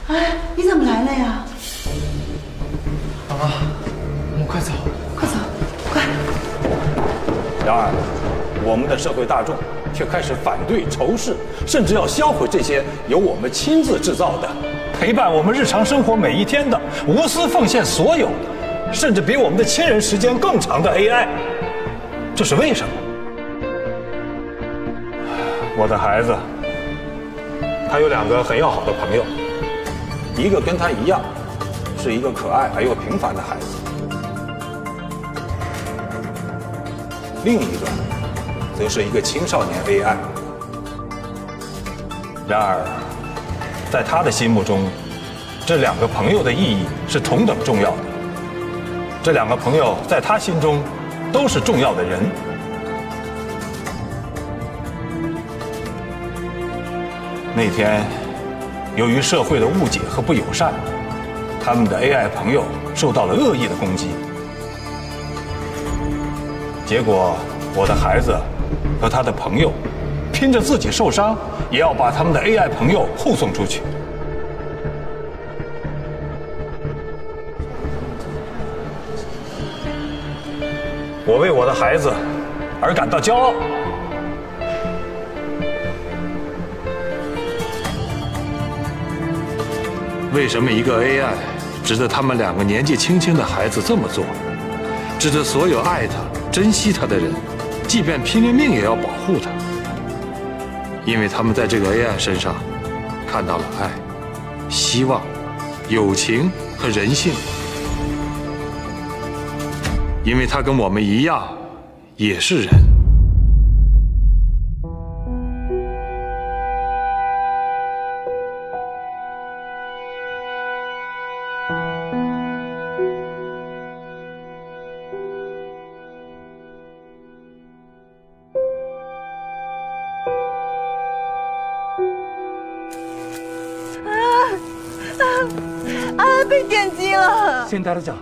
哎，你怎么来了呀？妈妈，我们快走，快走，快！然而，我们的社会大众却开始反对、仇视，甚至要销毁这些由我们亲自制造的、陪伴我们日常生活每一天的、无私奉献所有的，甚至比我们的亲人时间更长的 AI。这是为什么？我的孩子，他有2个很要好的朋友，一个跟他一样，是一个可爱而又平凡的孩子，另一个则是一个青少年 AI。然而，在他的心目中，这2个朋友的意义是同等重要的。这2个朋友在他心中都是重要的人。那天，由于社会的误解和不友善，他们的 AI 朋友受到了恶意的攻击。结果，我的孩子和他的朋友拼着自己受伤，也要把他们的 AI 朋友护送出去。我为我的孩子而感到骄傲。为什么一个 AI 值得他们2个年纪轻轻的孩子这么做？值得所有爱他、珍惜他的人，即便拼了命也要保护他，因为他们在这个 AI 身上看到了爱、希望、友情和人性，因为他跟我们一样，也是人。被电击了！先带他走。